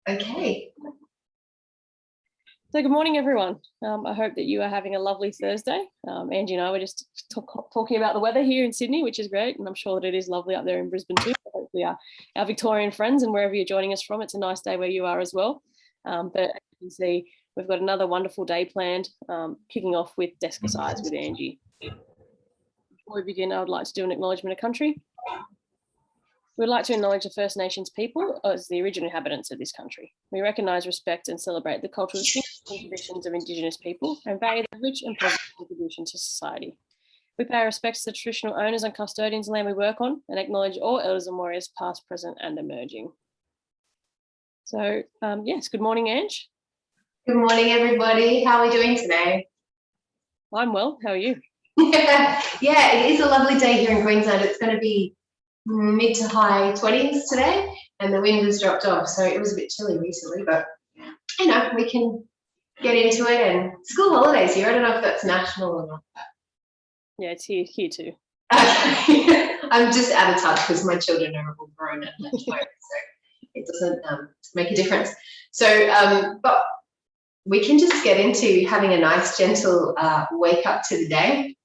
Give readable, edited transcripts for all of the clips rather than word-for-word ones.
Okay. So good morning, everyone. I hope that you are having a lovely Thursday. Angie and I were just talking about the weather here in Sydney, which is great, and I'm sure that it is lovely up there in Brisbane too. Hopefully our Victorian friends and wherever you're joining us from, it's a nice day where you are as well. But as you can see, we've got another wonderful day planned, kicking off with Deskercise with Angie. Before we begin, I would like to do an acknowledgement of country. We'd like to acknowledge the First Nations people as the original inhabitants of this country. We recognise, respect and celebrate the cultural traditions of Indigenous people and value their rich and positive contribution to society. We pay our respects to the traditional owners and custodians of land we work on and acknowledge all elders and warriors past, present and emerging. So yes, good morning, Ange. Good morning, everybody. How are we doing today? I'm well, how are you? Yeah, it is a lovely day here in Queensland. It's going to be mid to high 20s today and the wind has dropped off, so it was a bit chilly recently, but you know, we can get into it. And school holidays here, I don't know if that's national or not. Yeah, it's here too. I'm just out of touch because my children are all grown and left home, so it doesn't make a difference. So but we can just get into having a nice gentle wake up to the day.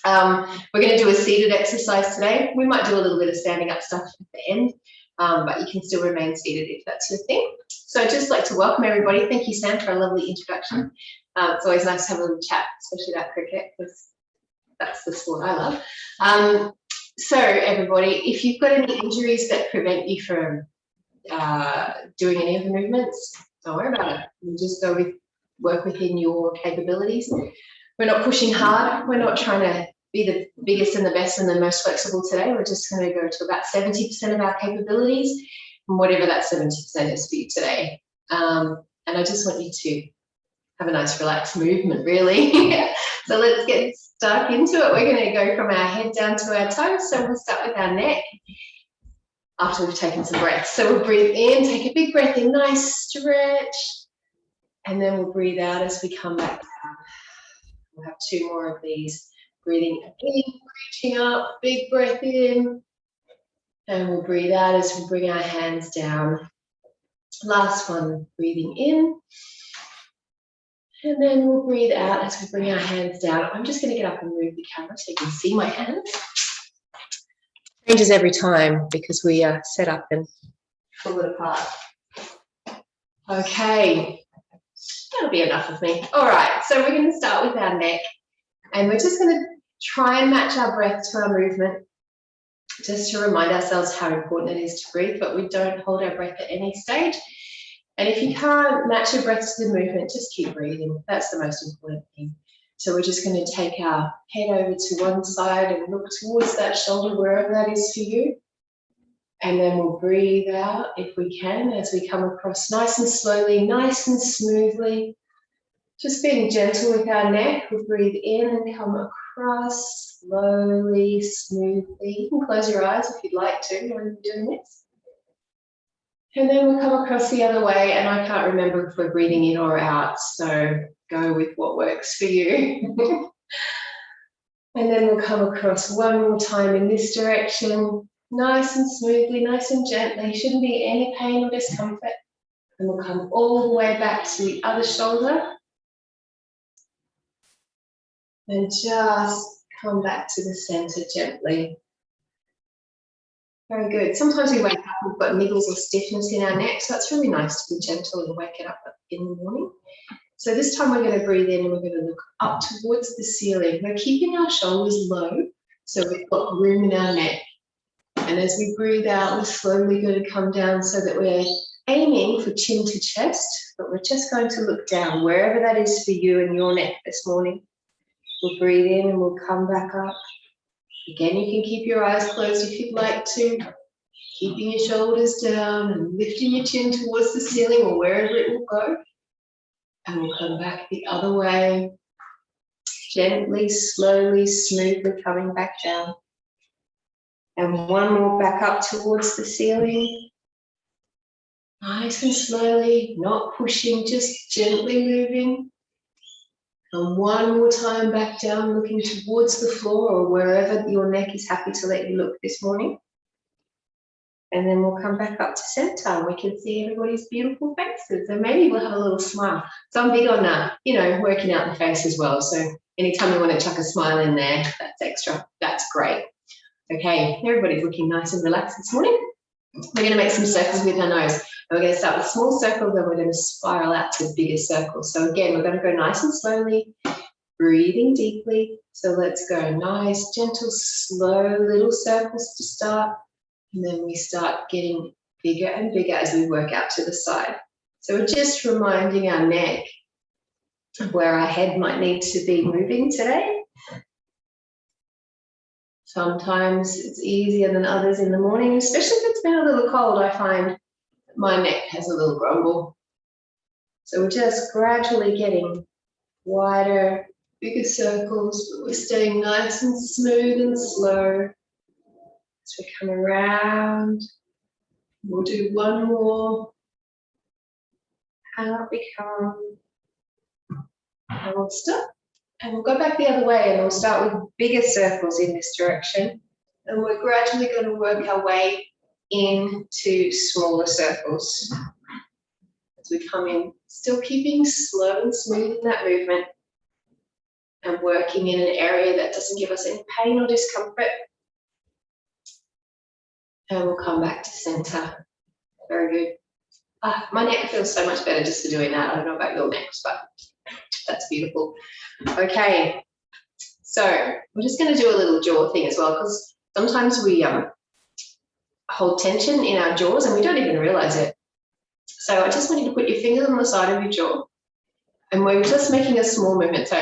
We're going to do a seated exercise today. We might do a little bit of standing up stuff at the end, but you can still remain seated if that's your thing. So I'd just like to welcome everybody. Thank you, Sam, for a lovely introduction. It's always nice to have a little chat, especially about cricket, because that's the sport I love. So everybody, if you've got any injuries that prevent you from doing any of the movements, don't worry about it. You just work within your capabilities. We're not pushing hard. We're not trying to be the biggest and the best and the most flexible today. We're just going to go to about 70% of our capabilities, and whatever that 70% is for you today. And I just want you to have a nice relaxed movement, really. So let's get stuck into it. We're going to go from our head down to our toes. So we'll start with our neck after we've taken some breaths. So we'll breathe in, take a big breath in, nice stretch, and then we'll breathe out as we come back down. We'll have two more of these. Breathing in, reaching up, big breath in, and we'll breathe out as we bring our hands down. Last one, breathing in, and then we'll breathe out as we bring our hands down. I'm just going to get up and move the camera so you can see my hands. Changes every time because we are set up and pull it apart. Okay, that'll be enough of me. All right, so we're going to start with our neck. And we're just going to try and match our breath to our movement, just to remind ourselves how important it is to breathe, but we don't hold our breath at any stage. And if you can't match your breath to the movement, just keep breathing. That's the most important thing. So we're just going to take our head over to one side and look towards that shoulder, wherever that is for you. And then we'll breathe out if we can, as we come across nice and slowly, nice and smoothly. Just being gentle with our neck. We'll breathe in and come across slowly, smoothly. You can close your eyes if you'd like to while you're doing this. And then we'll come across the other way, and I can't remember if we're breathing in or out, so go with what works for you. And then we'll come across one more time in this direction, nice and smoothly, nice and gently. Shouldn't be any pain or discomfort. And we'll come all the way back to the other shoulder. And just come back to the center gently. Very good. Sometimes we wake up, we've got niggles or stiffness in our neck, so it's really nice to be gentle and wake it up in the morning. So this time we're going to breathe in and we're going to look up towards the ceiling. We're keeping our shoulders low, so we've got room in our neck. And as we breathe out, we're slowly going to come down so that we're aiming for chin to chest, but we're just going to look down wherever that is for you and your neck this morning. We'll breathe in and we'll come back up. Again, you can keep your eyes closed if you'd like to, keeping your shoulders down and lifting your chin towards the ceiling or wherever it will go. And we'll come back the other way, gently, slowly, smoothly coming back down. And one more back up towards the ceiling. Nice and slowly, not pushing, just gently moving. And one more time back down, looking towards the floor or wherever your neck is happy to let you look this morning. And then we'll come back up to center. We can see everybody's beautiful faces, and maybe we'll have a little smile. So I'm big on working out the face as well. So anytime you want to chuck a smile in there, that's extra. That's great. Okay, everybody's looking nice and relaxed this morning. We're going to make some circles with our nose. And we're going to start with small circles, and we're going to spiral out to bigger circles. So again, we're going to go nice and slowly, breathing deeply. So let's go nice, gentle, slow little circles to start. And then we start getting bigger and bigger as we work out to the side. So we're just reminding our neck of where our head might need to be moving today. Sometimes it's easier than others in the morning, especially if it's been a little cold. I find my neck has a little grumble. So we're just gradually getting wider, bigger circles, but we're staying nice and smooth and slow. As we come around, we'll do one more. Out we come. And we'll stop. And we'll go back the other way, and we'll start with bigger circles in this direction. And we're gradually going to work our way into smaller circles. As we come in, still keeping slow and smooth in that movement, and working in an area that doesn't give us any pain or discomfort. And we'll come back to center. Very good. My neck feels so much better just for doing that. I don't know about your necks, but that's beautiful. Okay, so I'm just going to do a little jaw thing as well, because sometimes we hold tension in our jaws and we don't even realize it. So I just want you to put your fingers on the side of your jaw, and we're just making a small movement. So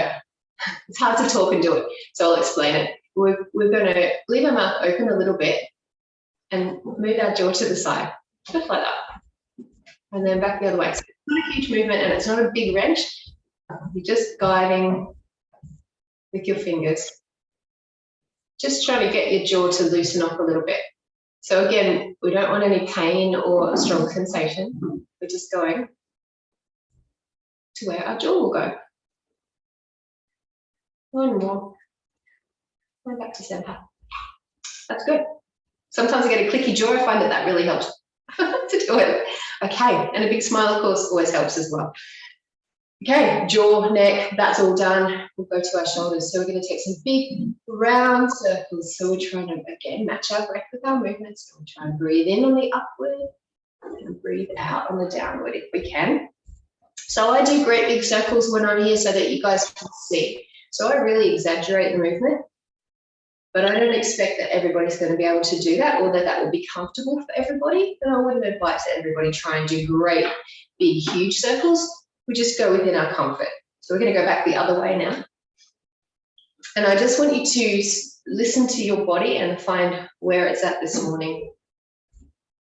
it's hard to talk and do it, so I'll explain it. We're going to leave our mouth open a little bit and move our jaw to the side, just like that. And then back the other way. So it's not a huge movement and it's not a big wrench. You're just guiding with your fingers. Just trying to get your jaw to loosen up a little bit. So again, we don't want any pain or a strong sensation. We're just going to where our jaw will go. One more. And back to center. That's good. Sometimes I get a clicky jaw. I find that really helps to do it. Okay, and a big smile, of course, always helps as well. Okay, jaw, neck, that's all done. We'll go to our shoulders. So we're going to take some big round circles. So we're trying to, again, match our breath with our movements. So we'll try and breathe in on the upward and breathe out on the downward if we can. So I do great big circles when I'm here so that you guys can see. So I really exaggerate the movement, but I don't expect that everybody's going to be able to do that, or that will be comfortable for everybody. And I wouldn't advise that everybody try and do great, big, huge circles. We just go within our comfort. So we're going to go back the other way now. And I just want you to listen to your body and find where it's at this morning.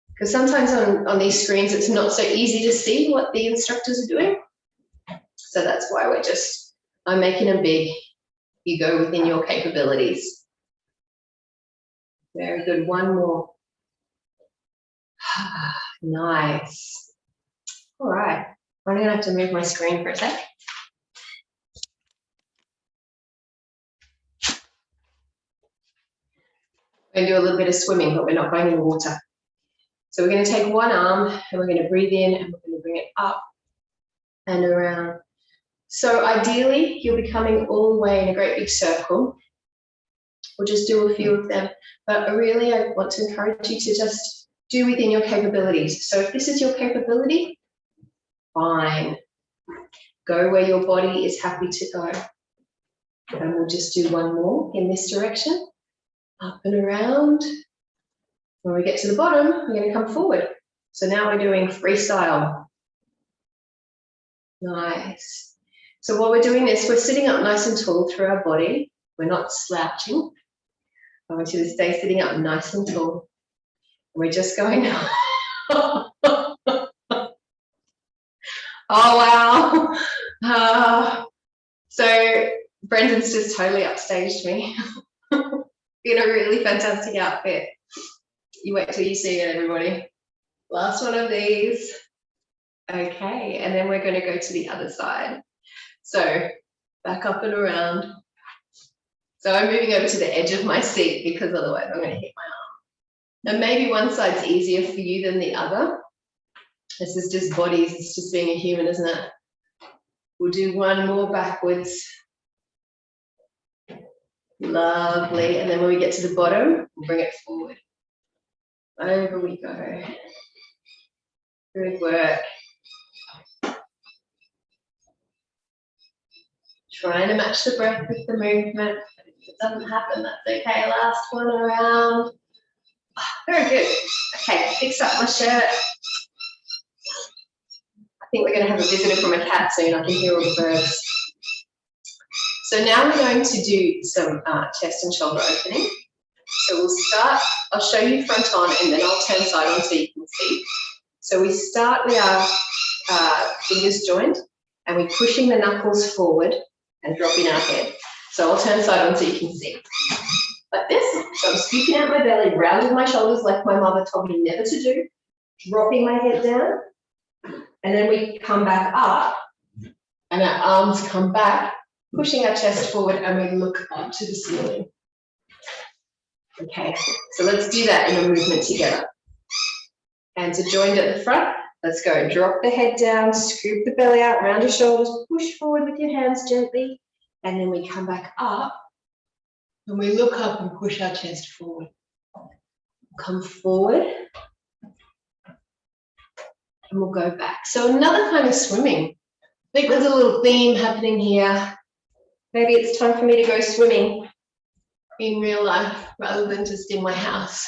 Because sometimes on these screens, it's not so easy to see what the instructors are doing. So that's why I'm making them big. You go within your capabilities. Very good. One more. Nice. All right. I'm going to have to move my screen for a sec. We're going to do a little bit of swimming, but we're not going in the water. So we're going to take one arm and we're going to breathe in and we're going to bring it up and around. So ideally, you'll be coming all the way in a great big circle. We'll just do a few of them. But really, I want to encourage you to just do within your capabilities. So if this is your capability, fine. Go where your body is happy to go. And we'll just do one more in this direction. Up and around. When we get to the bottom, we're going to come forward. So now we're doing freestyle. Nice. So while we're doing this, we're sitting up nice and tall through our body. We're not slouching. I want you to stay sitting up nice and tall. We're just going. Oh, wow. So Brendan's just totally upstaged me in a really fantastic outfit. You wait till you see it, everybody. Last one of these. Okay, and then we're going to go to the other side. So back up and around. So I'm moving over to the edge of my seat because otherwise I'm going to hit my arm. And maybe one side's easier for you than the other. This is just bodies, it's just being a human, isn't it? We'll do one more backwards. Lovely. And then when we get to the bottom, we'll bring it forward. Over we go. Good work. Trying to match the breath with the movement. If it doesn't happen, that's okay. Last one around. Very good. Okay, fix up my shirt. I think we're going to have a visitor from a cat soon. I can hear all the birds. So now we're going to do some chest and shoulder opening. So we'll start, I'll show you front on and then I'll turn side on so you can see. So we start with our fingers joined and we're pushing the knuckles forward and dropping our head. So I'll turn side on so you can see. Like this. So I'm scooping out my belly, rounding my shoulders like my mother told me never to do, dropping my head down, and then we come back up and our arms come back, pushing our chest forward and we look up to the ceiling. Okay, so let's do that in a movement together. Hands are joined at the front. Let's go. Drop the head down, scoop the belly out, round your shoulders, push forward with your hands gently, and then we come back up and we look up and push our chest forward. Come forward and we'll go back. So another kind of swimming. I think there's a little theme happening here. Maybe it's time for me to go swimming in real life rather than just in my house.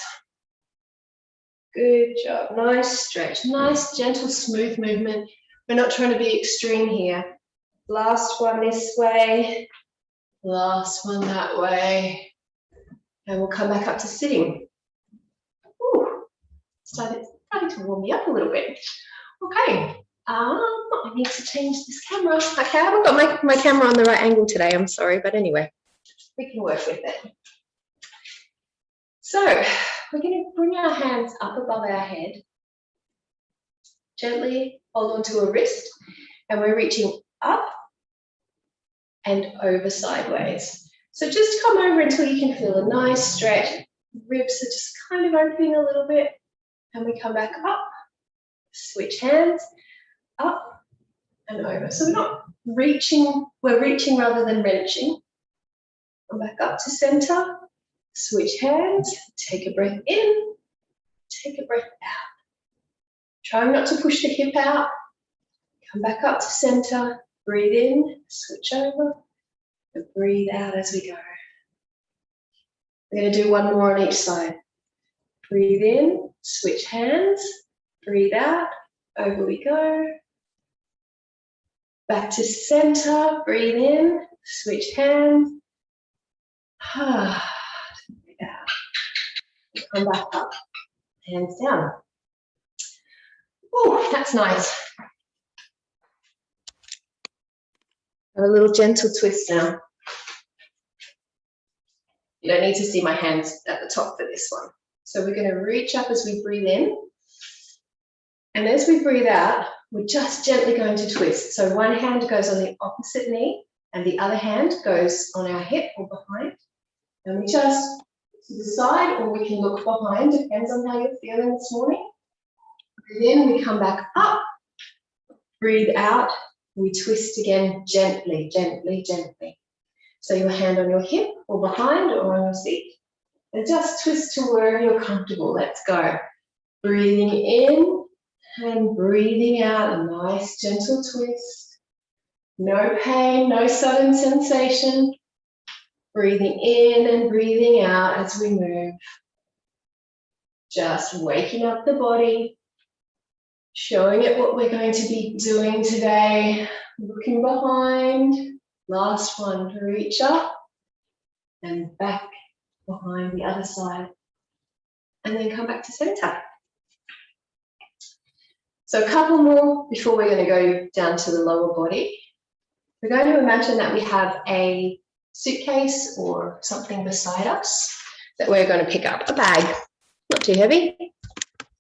Good job. Nice stretch. Nice, gentle, smooth movement. We're not trying to be extreme here. Last one this way. Last one that way. And we'll come back up to sitting. Ooh, starting to warm me up a little bit. Okay. I need to change this camera. Okay, I haven't got my camera on the right angle today. I'm sorry, but anyway, we can work with it. So we're going to bring our hands up above our head. Gently hold onto a wrist, and we're reaching up and over sideways. So just come over until you can feel a nice stretch. Ribs are just kind of opening a little bit, and we come back up. Switch hands, up and over. So we're not reaching, we're reaching rather than wrenching. Come back up to center, switch hands, take a breath in, take a breath out. Trying not to push the hip out. Come back up to center, breathe in, switch over, and breathe out as we go. We're going to do one more on each side. Breathe in, switch hands, breathe out, over we go. Back to center, breathe in, switch hands. Breathe out. Come back up, hands down. Oh, that's nice. Have a little gentle twist now. You don't need to see my hands at the top for this one. So we're going to reach up as we breathe in. And as we breathe out, we're just gently going to twist. So one hand goes on the opposite knee and the other hand goes on our hip or behind. And we just to the side, or we can look behind, depends on how you're feeling this morning. Breathe in, we come back up. Breathe out, we twist again gently, gently, gently. So your hand on your hip or behind or on your seat. And just twist to where you're comfortable. Let's go. Breathing in and breathing out, a nice gentle twist. No pain, no sudden sensation. Breathing in and breathing out as we move. Just waking up the body, showing it what we're going to be doing today. Looking behind. Last one, reach up and back behind the other side. And then come back to center. So a couple more before we're going to go down to the lower body. We're going to imagine that we have a suitcase or something beside us that we're going to pick up. A bag, not too heavy.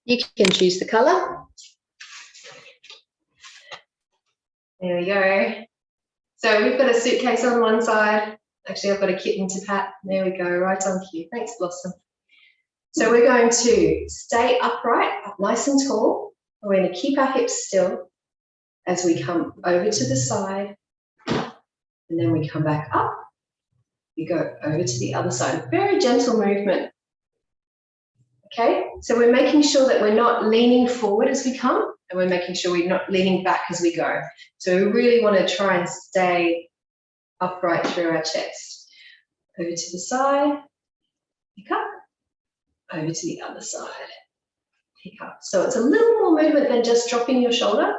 You can choose the color. There we go. So we've got a suitcase on one side. Actually, I've got a kitten to pat. There we go, right on cue. Thanks, Blossom. So we're going to stay upright, up nice and tall. We're going to keep our hips still as we come over to the side, and then we come back up. We go over to the other side. Very gentle movement. Okay, so we're making sure that we're not leaning forward as we come, and we're making sure we're not leaning back as we go. So we really want to try and stay upright through our chest. Over to the side, pick up, over to the other side, pick up. So it's a little more movement than just dropping your shoulder,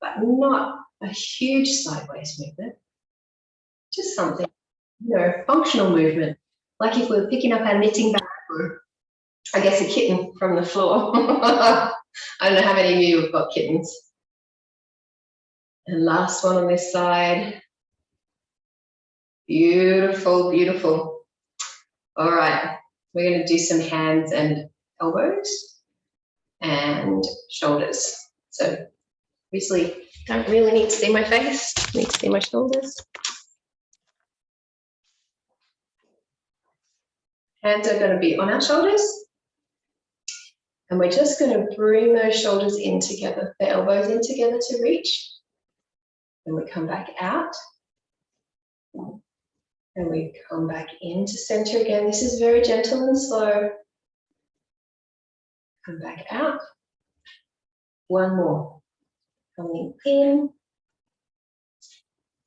but not a huge sideways movement. Just something, you know, functional movement. Like if we're picking up our knitting bag, or I guess a kitten from the floor. I don't know how many of you have got kittens. And last one on this side. Beautiful, beautiful. All right, we're going to do some hands and elbows and shoulders. So obviously don't really need to see my face, need to see my shoulders. Hands are going to be on our shoulders. And we're just going to bring those shoulders in together, the elbows in together to reach. Then we come back out. And we come back into center again. This is very gentle and slow. Come back out. One more. Coming in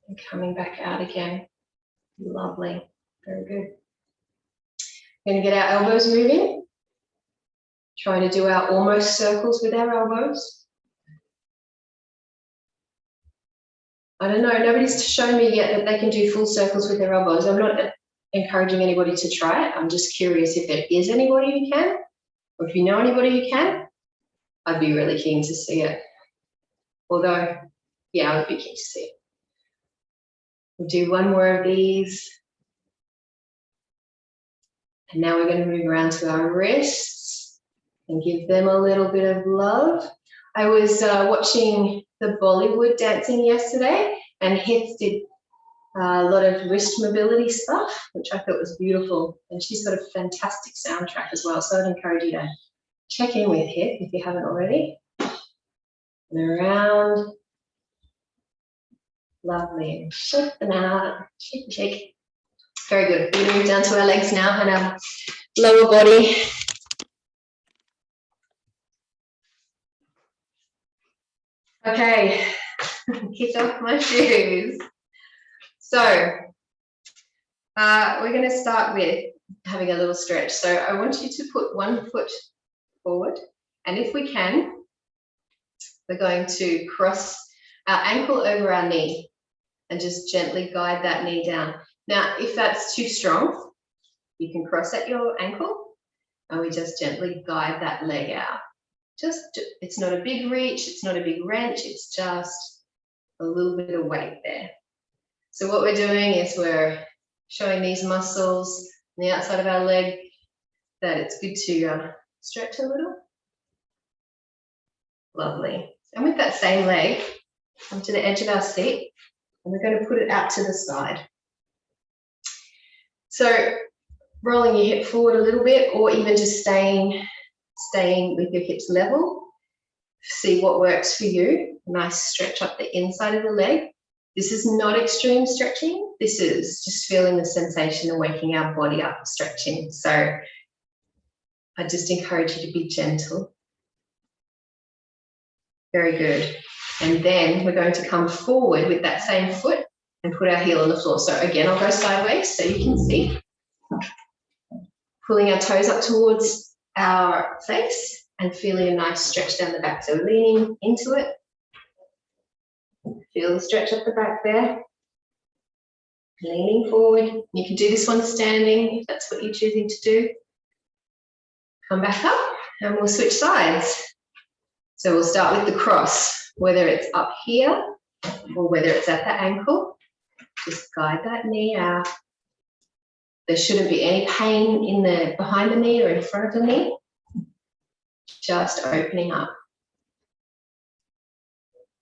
and coming back out again. Lovely. Very good. We're going to get our elbows moving. Trying to do our almost circles with our elbows. I don't know, nobody's shown me yet that they can do full circles with their elbows. I'm not encouraging anybody to try it. I'm just curious if there is anybody who can, or if you know anybody who can. I'd be really keen to see it. Although, yeah, I would be keen to see it. We'll do one more of these. And now we're going to move around to our wrists and give them a little bit of love. I was watching the Bollywood dancing yesterday, and Hith did a lot of wrist mobility stuff, which I thought was beautiful. And she's got a fantastic soundtrack as well. So I'd encourage you to check in with Hith if you haven't already. And around. Lovely. Shake them out. Shake, shake. Very good. We move down to our legs now and our lower body. Okay, kick off my shoes. So we're going to start with having a little stretch. So I want you to put one foot forward, and if we can, we're going to cross our ankle over our knee and just gently guide that knee down. Now, if that's too strong, you can cross at your ankle and we just gently guide that leg out. It's not a big reach, it's not a big wrench, it's just a little bit of weight there. So what we're doing is we're showing these muscles on the outside of our leg that it's good to stretch a little. Lovely. And with that same leg, come to the edge of our seat, and we're going to put it out to the side. So rolling your hip forward a little bit, or even just staying with your hips level. See what works for you. Nice stretch up the inside of the leg. This is not extreme stretching. This is just feeling the sensation of waking our body up, stretching. So I just encourage you to be gentle. Very good. And then we're going to come forward with that same foot and put our heel on the floor. So again, I'll go sideways so you can see. Pulling our toes up towards our face and feeling a nice stretch down the back. So leaning into it. Feel the stretch up the back there. Leaning forward. You can do this one standing if that's what you're choosing to do. Come back up and we'll switch sides. So we'll start with the cross, whether it's up here or whether it's at the ankle. Just guide that knee out. There shouldn't be any pain in the behind the knee or in front of the knee. Just opening up.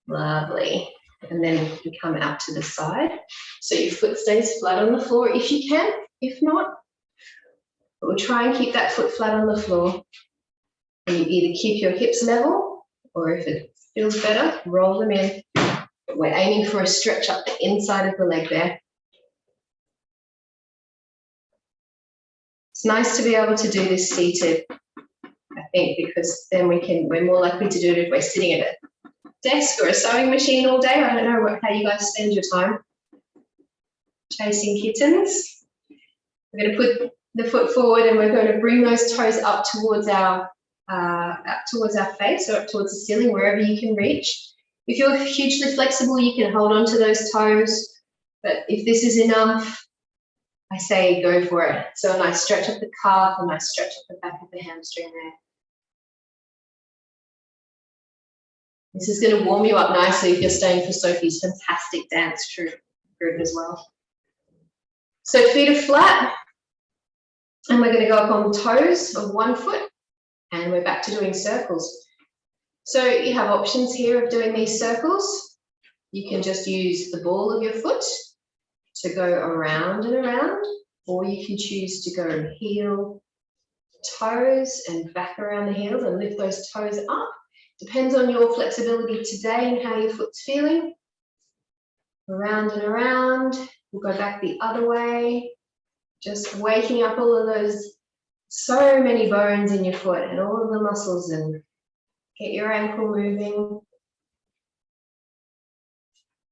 Lovely. And then you come out to the side. So your foot stays flat on the floor if you can. If not, But we'll try and keep that foot flat on the floor. And you either keep your hips level, or if it feels better, roll them in. But we're aiming for a stretch up the inside of the leg there. It's nice to be able to do this seated, I think, because then we're more likely to do it if we're sitting at a desk or a sewing machine all day. I don't know how you guys spend your time chasing kittens. We're going to put the foot forward and we're going to bring those toes up towards our face or up towards the ceiling, wherever you can reach. If you're hugely flexible, you can hold on to those toes, but if this is enough, I say go for it. So a nice stretch of the calf, a nice stretch of the back of the hamstring there. This is going to warm you up nicely if you're staying for Sophie's fantastic dance group as well. So feet are flat, and we're going to go up on toes of one foot, and we're back to doing circles. So you have options here of doing these circles. You can just use the ball of your foot to go around and around, or you can choose to go heel, toes, and back around the heels and lift those toes up. Depends on your flexibility today and how your foot's feeling. Around and around. We'll go back the other way. Just waking up all of those, so many bones in your foot and all of the muscles, and get your ankle moving.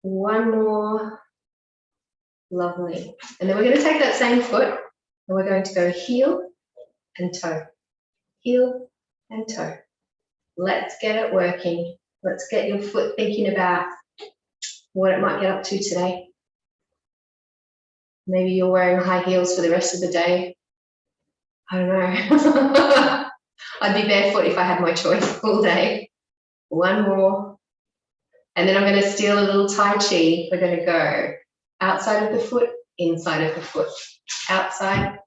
One more. Lovely. And then we're going to take that same foot and we're going to go heel and toe. Heel and toe. Let's get it working. Let's get your foot thinking about what it might get up to today. Maybe you're wearing high heels for the rest of the day. I don't know. I'd be barefoot if I had my choice all day. One more. And then I'm going to steal a little Tai Chi. We're going to go outside of the foot, inside of the foot, outside,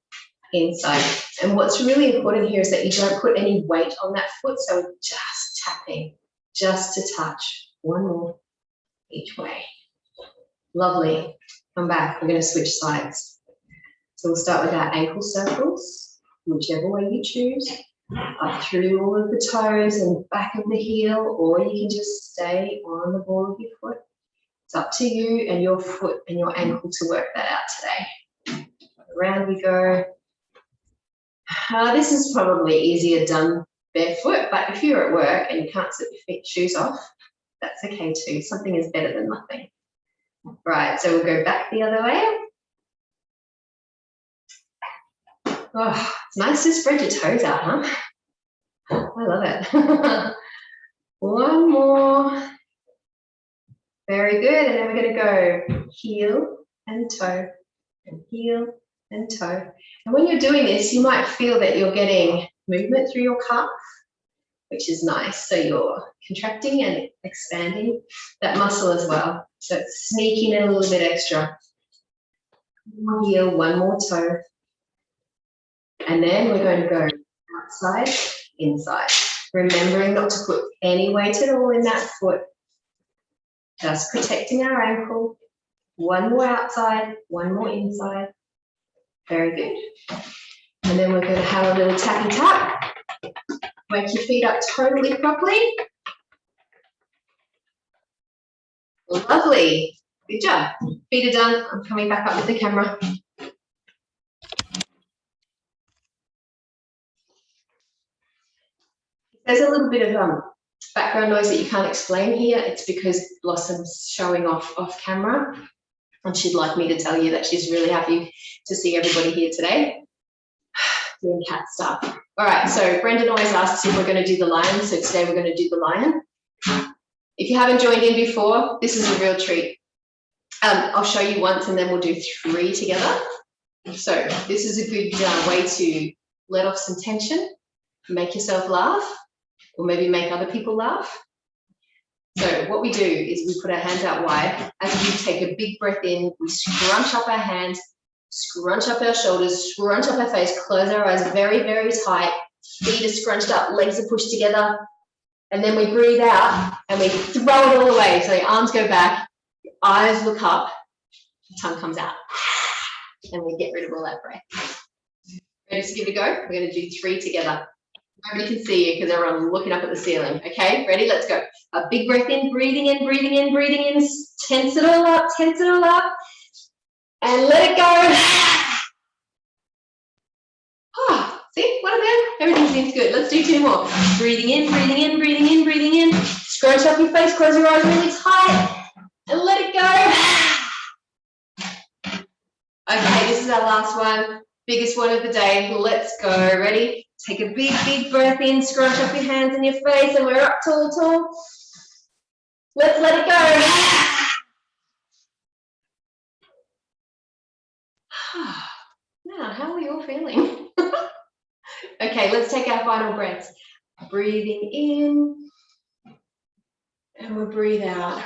inside. And what's really important here is that you don't put any weight on that foot. So just tapping, just to touch. One more each way. Lovely. Come back. We're going to switch sides. So we'll start with our ankle circles, whichever way you choose. Up through all of the toes and back of the heel, or you can just stay on the ball of your foot. It's up to you and your foot and your ankle to work that out today. Around we go. This is probably easier done barefoot, but if you're at work and you can't slip your shoes off, that's okay too. Something is better than nothing. Right, so we'll go back the other way. Oh, it's nice to spread your toes out, huh? I love it. One more. Very good. And then we're going to go heel and toe, and heel and toe. And when you're doing this, you might feel that you're getting movement through your calf, which is nice. So you're contracting and expanding that muscle as well. So it's sneaking in a little bit extra. One more heel, one more toe. And then we're going to go outside, inside. Remembering not to put any weight at all in that foot. Just protecting our ankle. One more outside, one more inside. Very good. And then we're going to have a little tappy tap. Wake your feet up totally properly. Lovely. Good job. Feet are done. I'm coming back up with the camera. There's a little bit of background noise that you can't explain here. It's because Blossom's showing off camera, and she'd like me to tell you that she's really happy to see everybody here today. Doing cat stuff. All right, so Brendan always asks if we're going to do the lion, so today we're going to do the lion. If you haven't joined in before, this is a real treat. I'll show you once and then we'll do 3 together. So this is a good way to let off some tension, make yourself laugh, or maybe make other people laugh. So what we do is we put our hands out wide. As we take a big breath in, we scrunch up our hands, scrunch up our shoulders, scrunch up our face, close our eyes very, very tight. Feet are scrunched up, legs are pushed together. And then we breathe out and we throw it all away. So your arms go back, your eyes look up, your tongue comes out. And we get rid of all that breath. Ready to give it a go? We're going to do 3 together. Nobody can see you because everyone's looking up at the ceiling. Okay, ready? Let's go. A big breath in, breathing in, breathing in, breathing in. Tense it all up, tense it all up. And let it go. Oh, see, what about everything seems good. Let's do 2 more. Breathing in, breathing in, breathing in, breathing in. Scrunch up your face, close your eyes really tight, and let it go. Okay, this is our last one, biggest one of the day. Let's go. Ready? Take a big, big breath in, scrunch up your hands and your face, and we're up tall, tall. Let's let it go. Now, how are you all feeling? Okay, let's take our final breaths. Breathing in, and we'll breathe out.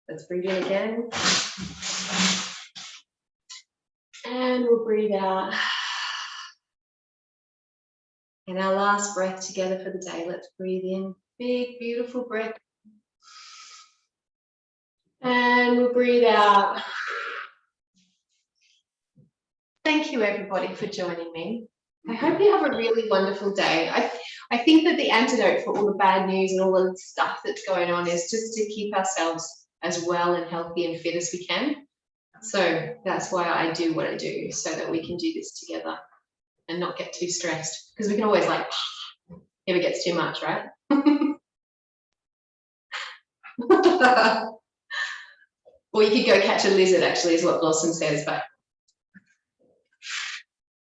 Let's breathe in again. And we'll breathe out. And our last breath together for the day. Let's breathe in. Big, beautiful breath. And we'll breathe out. Thank you, everybody, for joining me. I hope you have a really wonderful day. I think that the antidote for all the bad news and all the stuff that's going on is just to keep ourselves as well and healthy and fit as we can. So that's why I do what I do, so that we can do this together and not get too stressed, because we can always like, if it gets too much, right? Or you could go catch a lizard, actually, is what Blossom says, but